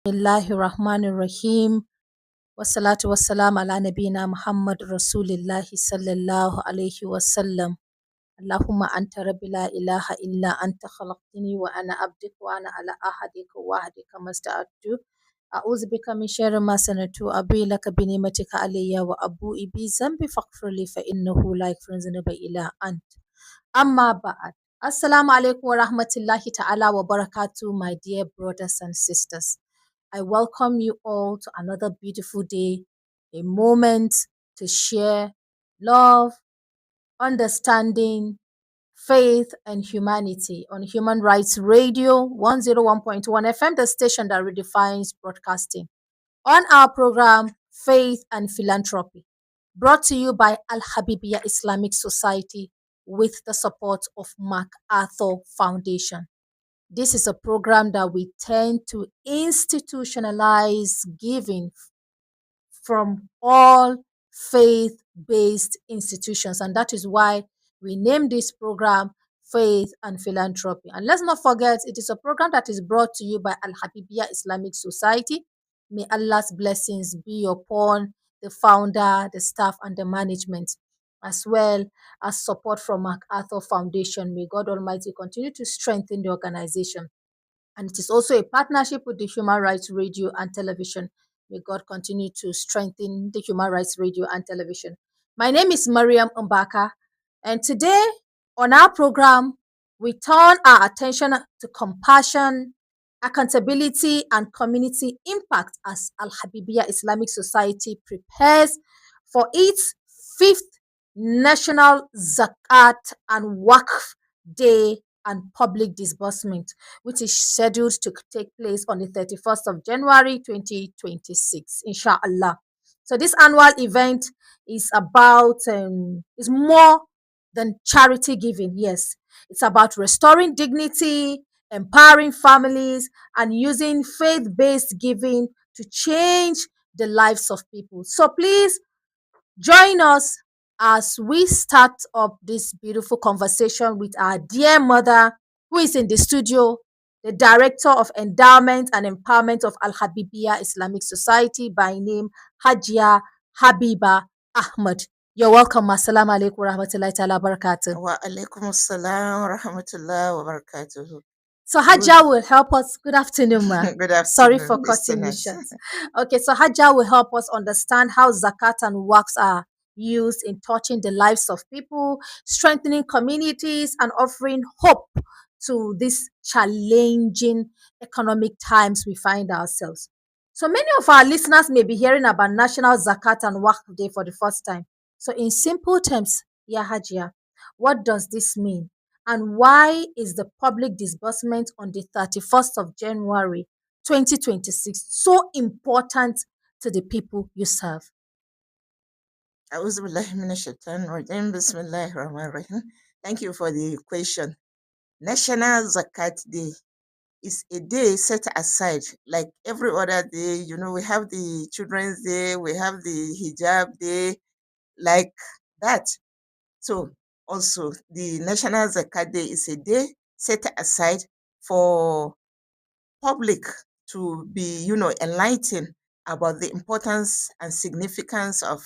Bismillahirrahmanirrahim. Wassalatu wassalam ala nabina Muhammad Rasulillahi sallallahu alayhi wasallam. Allahumma anta rabbi la ilaha illa anta khalaqtini wa ana abdik wa ana ala ahadika wa ahdika masta'adtu. A'udhu bika min sharri ma sanatu abu laka bi ni'matika alayya wa abu ibi zambi faghfirli fa innahu la yaghfiru dhunuba illa ant. Amma ba'ad. Assalamu alaikum wa rahmatullahi ta'ala wa barakatuh, my dear brothers and sisters. I welcome you all to another beautiful day, a moment to share love, understanding, faith, and humanity on Human Rights Radio 101.1 FM, the station that redefines broadcasting. On our program, Faith and Philanthropy, brought to you by Al-Habibiyyah Islamic Society with the support of MacArthur Foundation. This is a program that we tend to institutionalize giving from all faith-based institutions, and that is why we named this program Faith and Philanthropy. And let's not forget, it is a program that is brought to you by Al-Habibiyyah Islamic Society. May Allah's blessings be upon the founder, the staff, and the management, as well as support from MacArthur Foundation. May God Almighty continue to strengthen the organization. And it is also a partnership with the Human Rights Radio and Television. May God continue to strengthen the Human Rights Radio and Television. My name is Mariam Mbaka, and today on our program, we turn our attention to compassion, accountability, and community impact as Al-Habibiyyah Islamic Society prepares for its 5th National Zakat and Waqf Day and public disbursement, which is scheduled to take place on the 31st of January 2026, inshallah. So this annual event is about, is more than charity giving, yes. It's about restoring dignity, empowering families, and using faith-based giving to change the lives of people. So please join us as we start up this beautiful conversation with our dear mother, who is in the studio, the Director of Endowment and Empowerment of Al-Habibiyyah Islamic Society, by name Hajia Habiba Ahmad. You're welcome. Assalamu alaikum wa rahmatullahi ta'ala barakatuh. Wa alaikum assalam wa rahmatullahi wa barakatuh. So Hajia will help us. Good afternoon, ma. Good afternoon. Sorry for cutting you short. Okay, so Hajia will help us understand how zakat and waqfs are used in touching the lives of people, strengthening communities, and offering hope to these challenging economic times we find ourselves. So many of our listeners may be hearing about National Zakat and Waqf Day for the first time. So in simple terms, yeah, Hajia, what does this mean? And why is the public disbursement on the 31st of January 2026 so important to the people you serve? Thank you for the question. National Zakat Day is a day set aside like every other day. You know, we have the Children's Day, we have the Hijab Day, like that. So also the National Zakat Day is a day set aside for public to be, enlightened about the importance and significance of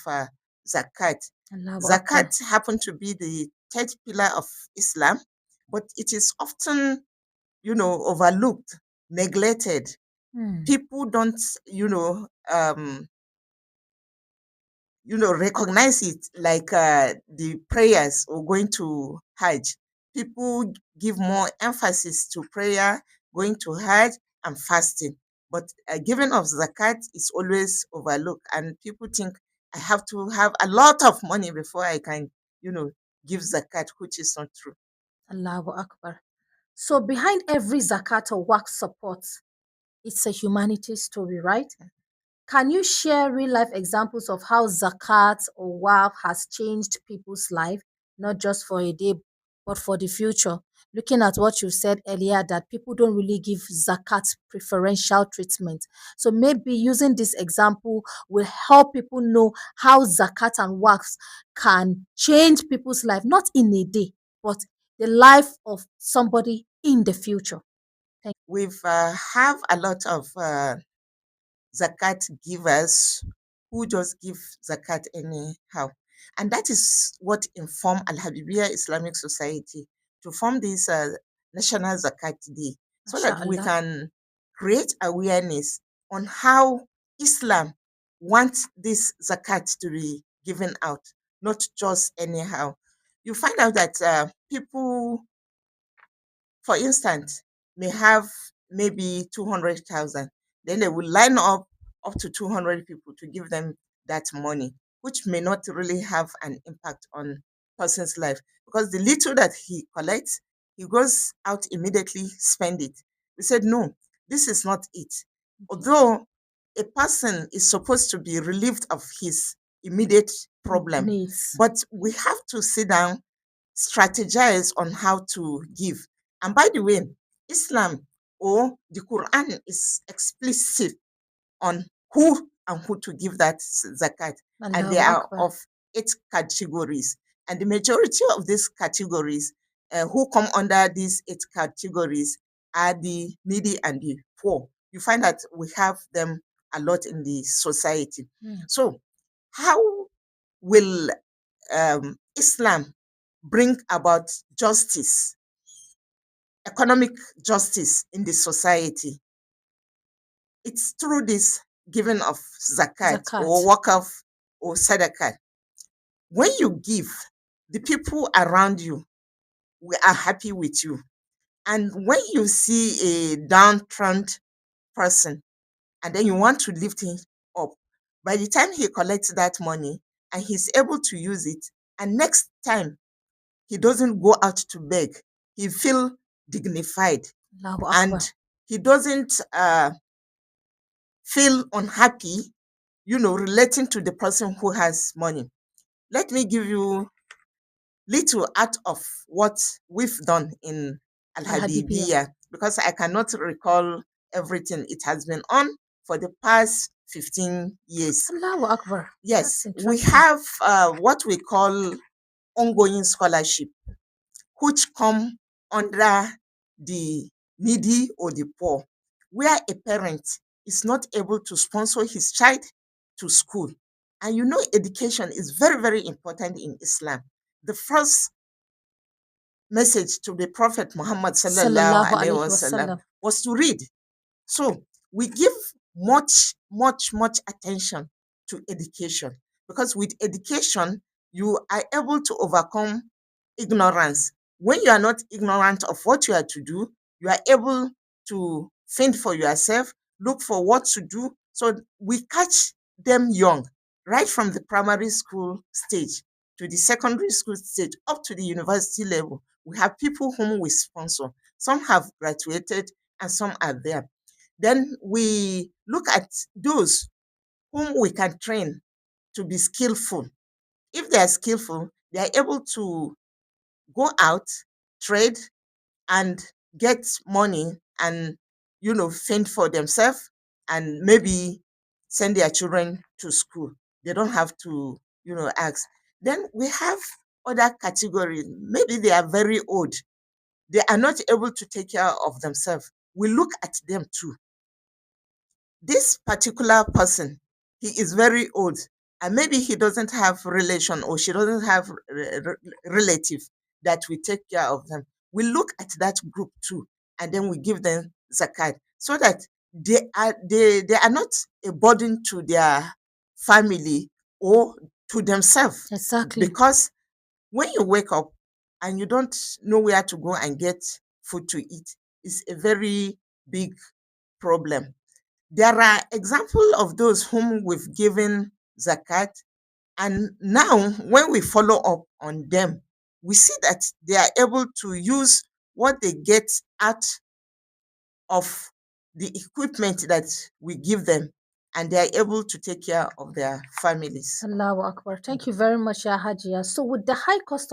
zakat. Zakat happened to be the third pillar of Islam, but it is often, overlooked, neglected. People don't, recognize it like the prayers or going to Hajj. People give more emphasis to prayer, going to Hajj, and fasting. But giving of zakat is always overlooked, and people think I have to have a lot of money before I can, give zakat, which is not true. Allahu Akbar. So behind every zakat or waqf support, it's a humanity story, right? Can you share real life examples of how zakat or waqf has changed people's life, not just for a day, but for the future? Looking at what you said earlier, that people don't really give zakat preferential treatment. So maybe using this example will help people know how zakat and waqf can change people's life, not in a day, but the life of somebody in the future. We've have a lot of zakat givers who just give zakat anyhow. And that is what informed Al-Habibiyyah Islamic Society to form this National Zakat Day, so that we MashaAllah. can create awareness on how Islam wants this zakat to be given out, not just anyhow. You find out that people, for instance, may have maybe 200,000. Then they will line up to 200 people to give them that money, which may not really have an impact on person's life, because the little that he collects, he goes out immediately, spend it. We said, no, this is not it. Although a person is supposed to be relieved of his immediate problem, Needs. but we have to sit down, strategize on how to give. And by the way, Islam or the Quran is explicit on who and who to give that zakat. And they Allahu are Akbar. of 8 categories. And the majority of these categories who come under these 8 categories are the needy and the poor. You find that we have them a lot in the society. So, how will Islam bring about justice, economic justice in the society? It's through this giving of zakat or Zakat. waqf or sadaqah. When you give, the people around you are happy with you. And when you see a downtrodden person and then you want to lift him up, by the time he collects that money and he's able to use it, and next time he doesn't go out to beg, he feel dignified, Allahu and Akbar. he doesn't feel unhappy, relating to the person who has money. Let me give you little out of what we've done in Al-habibiyyah. Al-Habibiyyah, because I cannot recall everything. It has been on for the past 15 years. Allahu Akbar. Yes, That's we interesting. have what we call ongoing scholarship, which come under the needy or the poor, where a parent is not able to sponsor his child to school. And education is very, very important in Islam. The first message to the Prophet Muhammad sallallahu Sallallahu alaihi alayhi wasallam wasallam. was to read. So we give much, much, much attention to education, because with education, you are able to overcome ignorance. When you are not ignorant of what you are to do, you are able to fend for yourself, look for what to do. So we catch them young, right from the primary school stage to the secondary school stage up to the university level. We have people whom we sponsor. Some have graduated and some are there. Then we look at those whom we can train to be skillful. If they are skillful, they are able to go out, trade, and get money and, fend for themselves and maybe send their children to school. They don't have to, ask. Then we have other categories. Maybe they are very old. They are not able to take care of themselves. We look at them too. This particular person, he is very old, and maybe he doesn't have relation or she doesn't have relative that we take care of them. We look at that group too, and then we give them zakat, so that they are not a burden to their family or to themselves. Exactly. Because when you wake up and you don't know where to go and get food to eat, it's a very big problem. There are examples of those whom we've given zakat, and now when we follow up on them, we see that they are able to use what they get out of the equipment that we give them, and they are able to take care of their families. Allahu Akbar. Thank you very much, Ya Hajiya. So with the high cost of